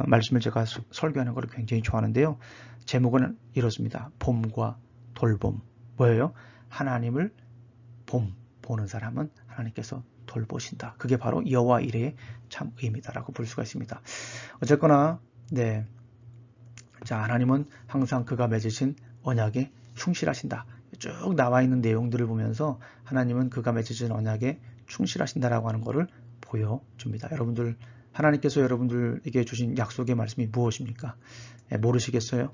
말씀을 제가 설교하는 걸 굉장히 좋아하는데요. 제목은 이렇습니다. 봄과 돌봄. 뭐예요? 하나님을 보는 사람은 하나님께서 돌보신다. 그게 바로 여호와 이레의 참 의미다라고 볼 수가 있습니다. 어쨌거나 자, 하나님은 항상 그가 맺으신 언약에 충실하신다. 쭉 나와 있는 내용들을 보면서 하나님은 그가 맺으신 언약에 충실하신다라고 하는 것을 보여줍니다. 여러분들, 하나님께서 여러분들에게 주신 약속의 말씀이 무엇입니까? 모르시겠어요?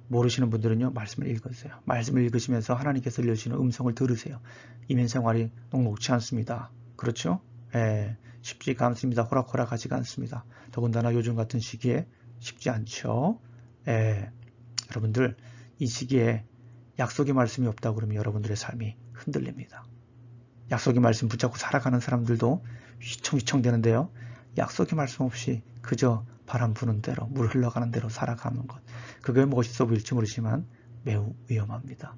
모르시는 분들은요, 말씀을 읽으세요. 말씀을 읽으시면서 하나님께서 들려주시는 음성을 들으세요. 이민생활이 녹록지 않습니다. 그렇죠? 쉽지가 않습니다. 호락호락하지가 않습니다. 더군다나 요즘 같은 시기에 쉽지 않죠. 여러분들, 이 시기에 약속의 말씀이 없다고 그러면 여러분들의 삶이 흔들립니다. 약속의 말씀 붙잡고 살아가는 사람들도 휘청휘청 되는데요. 약속의 말씀 없이 그저 바람 부는 대로, 물 흘러가는 대로 살아가는 것. 그게 멋있어 보일지 모르지만 매우 위험합니다.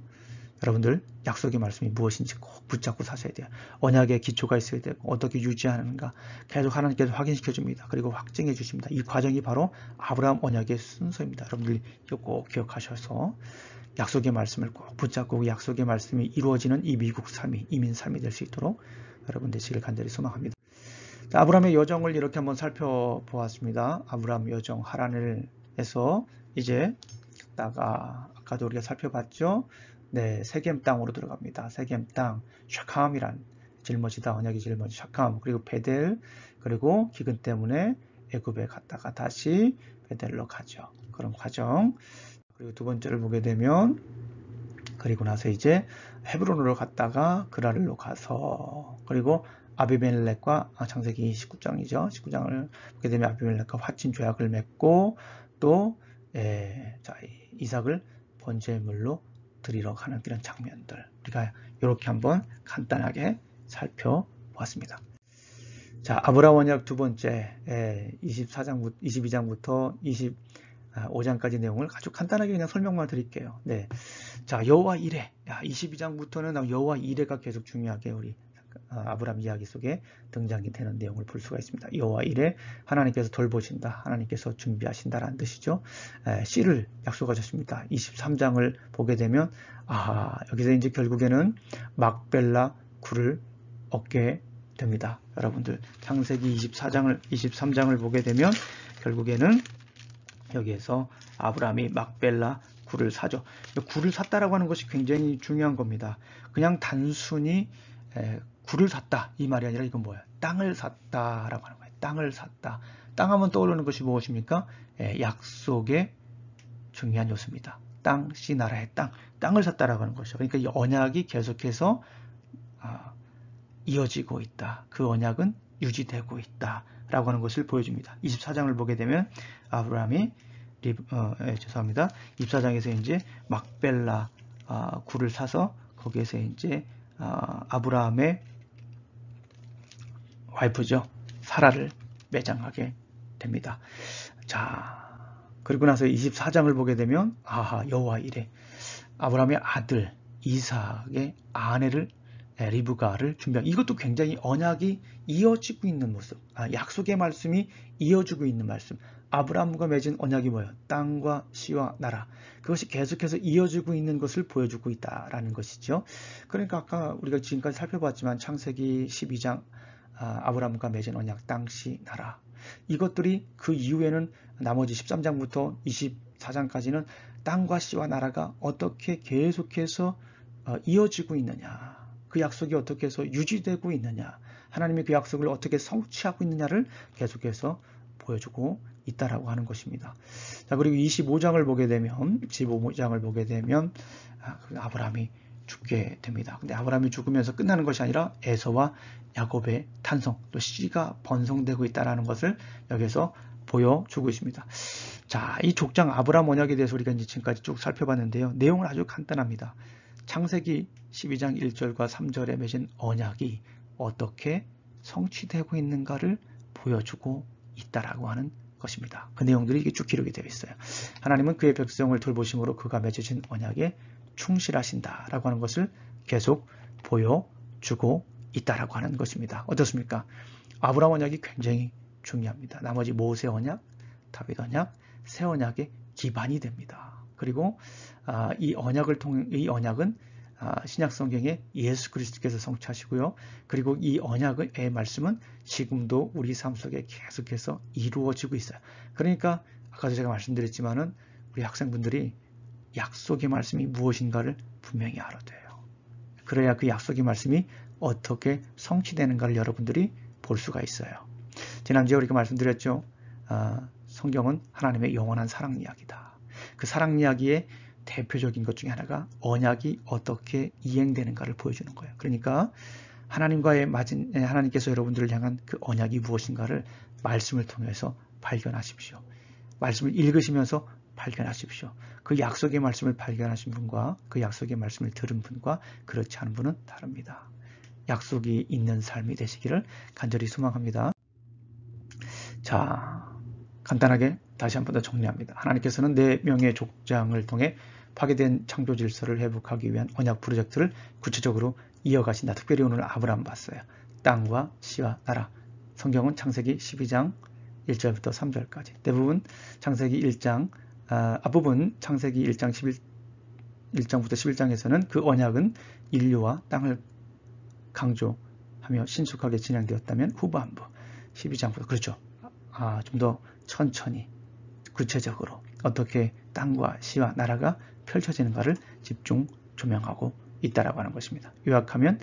여러분들, 약속의 말씀이 무엇인지 꼭 붙잡고 사셔야 돼요. 언약의 기초가 있어야 되고 어떻게 유지하는가 계속 하나님께서 확인시켜 줍니다. 그리고 확증해 주십니다. 이 과정이 바로 아브라함 언약의 순서입니다. 여러분들이 이거 꼭 기억하셔서 약속의 말씀을 꼭 붙잡고 약속의 말씀이 이루어지는 이 미국 삶이, 이민 삶이 될 수 있도록 여러분 되시길 간절히 소망합니다. 자, 아브라함의 여정을 이렇게 한번 살펴보았습니다. 아브라함 여정 하란을에서 이제 아까도 우리가 살펴봤죠. 세겜 땅으로 들어갑니다. 세겜 땅, 샤캄이란 짊어지다, 언약의 짊어지 샤캄, 그리고 베델, 그리고 기근 때문에 애굽에 갔다가 다시 베델로 가죠. 그런 과정. 그리고 두 번째를 보게 되면 그리고 나서 이제 헤브론으로 갔다가 그랄로 가서, 그리고 아비멜렉과 창세기 19장이죠. 19장을 보게 되면 아비멜렉과 화친 조약을 맺고 또 이삭을 번제물로 드리러 가는 그런 장면들 우리가 이렇게 한번 간단하게 살펴보았습니다. 자, 아브라함 언약 두 번째 22장부터 25장까지 내용을 아주 간단하게 그냥 설명만 드릴게요. 자, 여호와 이레. 22장부터는 여호와 이레가 계속 중요하게 우리 아브라함 이야기 속에 등장이 되는 내용을 볼 수가 있습니다. 여호와 이레 하나님께서 돌보신다, 하나님께서 준비하신다라는 뜻이죠. 씨를 약속하셨습니다. 23장을 보게 되면 여기서 이제 결국에는 막벨라 굴을 얻게 됩니다. 여러분들 창세기 23장을 보게 되면 결국에는 여기에서 아브라함이 막벨라 굴을 사죠. 굴을 샀다라고 하는 것이 굉장히 중요한 겁니다. 그냥 단순히 굴을 샀다 이 말이 아니라 이건 뭐예요? 땅을 샀다라고 하는 거예요. 땅을 샀다. 땅 하면 떠오르는 것이 무엇입니까? 약속의 중요한 요소입니다. 땅, 씨 나라의 땅을 샀다라고 하는 것이죠. 그러니까 이 언약이 계속해서 이어지고 있다. 그 언약은 유지되고 있다라고 하는 것을 보여줍니다. 24장을 보게 되면 아브라함이 24장에서 이제 막벨라 굴을 사서 거기에서 이제 아브라함의 와이프죠. 사라를 매장하게 됩니다. 자, 그리고 나서 24장을 보게 되면 여호와 이레 아브라함의 아들 이삭의 아내를 리브가를 준비한, 이것도 굉장히 언약이 이어지고 있는 모습, 약속의 말씀이 이어지고 있는 말씀. 아브라함과 맺은 언약이 뭐예요? 땅과 씨와 나라. 그것이 계속해서 이어지고 있는 것을 보여주고 있다라는 것이죠. 그러니까 아까 우리가 지금까지 살펴봤지만 창세기 12장 아브라함과 맺은 언약, 땅, 씨, 나라. 이것들이 그 이후에는 나머지 13장부터 24장까지는 땅과 씨와 나라가 어떻게 계속해서 이어지고 있느냐, 그 약속이 어떻게 해서 유지되고 있느냐, 하나님이 그 약속을 어떻게 성취하고 있느냐를 계속해서 보여주고 있다라고 하는 것입니다. 자, 그리고 25장을 보게 되면 아브라함이 죽게 됩니다. 근데 아브라함이 죽으면서 끝나는 것이 아니라 에서와 야곱의 탄성, 또 씨가 번성되고 있다라는 것을 여기서 보여주고 있습니다. 자, 이 족장 아브라함 언약에 대해서 우리가 이제 지금까지 쭉 살펴봤는데요. 내용은 아주 간단합니다. 창세기 12장 1절과 3절에 맺은 언약이 어떻게 성취되고 있는가를 보여주고 있다라고 하는 것입니다. 그 내용들이 이게 쭉 기록이 되어 있어요. 하나님은 그의 백성을 돌보심으로 그가 맺으신 언약에 충실하신다라고 하는 것을 계속 보여주고 있다라고 하는 것입니다. 어떻습니까? 아브라함 언약이 굉장히 중요합니다. 나머지 모세 언약, 다윗 언약, 새 언약의 기반이 됩니다. 그리고 이 언약은 신약 성경에 예수 그리스도께서 성취하시고요. 그리고 이 언약의 말씀은 지금도 우리 삶 속에 계속해서 이루어지고 있어요. 그러니까 아까도 제가 말씀드렸지만은 우리 학생분들이 약속의 말씀이 무엇인가를 분명히 알아야 돼요. 그래야 그 약속의 말씀이 어떻게 성취되는가를 여러분들이 볼 수가 있어요. 지난주에 우리가 말씀드렸죠. 성경은 하나님의 영원한 사랑 이야기다. 그 사랑 이야기의 대표적인 것 중에 하나가 언약이 어떻게 이행되는가를 보여주는 거예요. 그러니까 하나님께서 여러분들을 향한 그 언약이 무엇인가를 말씀을 통해서 발견하십시오. 말씀을 읽으시면서 발견하십시오. 그 약속의 말씀을 발견하신 분과 그 약속의 말씀을 들은 분과 그렇지 않은 분은 다릅니다. 약속이 있는 삶이 되시기를 간절히 소망합니다. 자, 간단하게 다시 한 번 더 정리합니다. 하나님께서는 4명의 족장을 통해 파괴된 창조 질서를 회복하기 위한 언약 프로젝트를 구체적으로 이어가신다. 특별히 오늘 아브라함 봤어요. 땅과 씨와 나라. 성경은 창세기 12장 1절부터 3절까지. 대부분 창세기 1장, 앞부분 창세기 1장 1장부터 11장에서는 그 언약은 인류와 땅을 강조하며 신속하게 진행되었다면 후반부 12장부터 그렇죠. 좀 더 천천히 구체적으로 어떻게 땅과 씨와 나라가 펼쳐지는가를 집중 조명하고 있다라고 하는 것입니다. 요약하면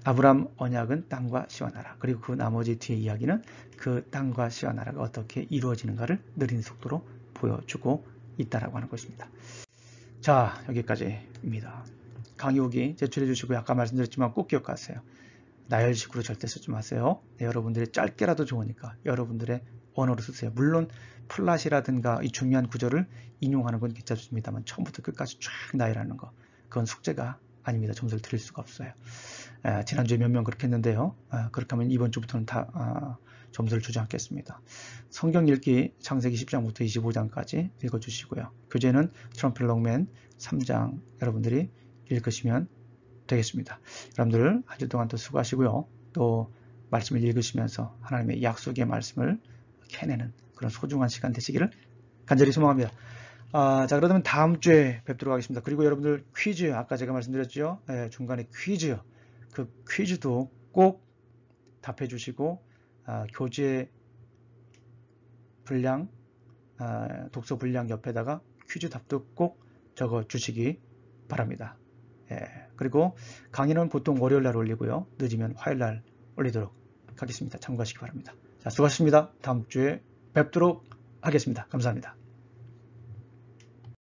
아브라함 언약은 땅과 씨와 나라, 그리고 그 나머지 뒤에 이야기는 그 땅과 씨와 나라가 어떻게 이루어지는가를 느린 속도로 보여주고 있다라고 하는 것입니다. 자, 여기까지입니다. 강의 후기 제출해 주시고요. 아까 말씀드렸지만 꼭 기억하세요. 나열식으로 절대 쓰지 마세요. 여러분들이 짧게라도 좋으니까 여러분들의 언어로 쓰세요. 물론 플랫이라든가 이 중요한 구절을 인용하는 건 괜찮습니다만 처음부터 끝까지 쫙 나열하는 거, 그건 숙제가 아닙니다. 점수를 드릴 수가 없어요. 지난주에 몇 명 그렇게 했는데요. 그렇게 하면 이번 주부터는 다 점수를 주지 않겠습니다. 성경 읽기 창세기 10장부터 25장까지 읽어주시고요. 교재는 트럼필 롱맨 3장 여러분들이 읽으시면 되겠습니다. 여러분들 한 주 동안 또 수고하시고요. 또 말씀을 읽으시면서 하나님의 약속의 말씀을 캐내는 그런 소중한 시간 되시기를 간절히 소망합니다. 자, 그러면 다음 주에 뵙도록 하겠습니다. 그리고 여러분들 퀴즈, 아까 제가 말씀드렸죠? 중간에 퀴즈, 그 퀴즈도 꼭 답해 주시고, 교재 분량, 독서 분량 옆에다가 퀴즈 답도 꼭 적어 주시기 바랍니다. 그리고 강의는 보통 월요일 날 올리고요. 늦으면 화요일 날 올리도록 하겠습니다. 참고하시기 바랍니다. 자, 수고하셨습니다. 다음 주에 뵙도록 하겠습니다. 감사합니다.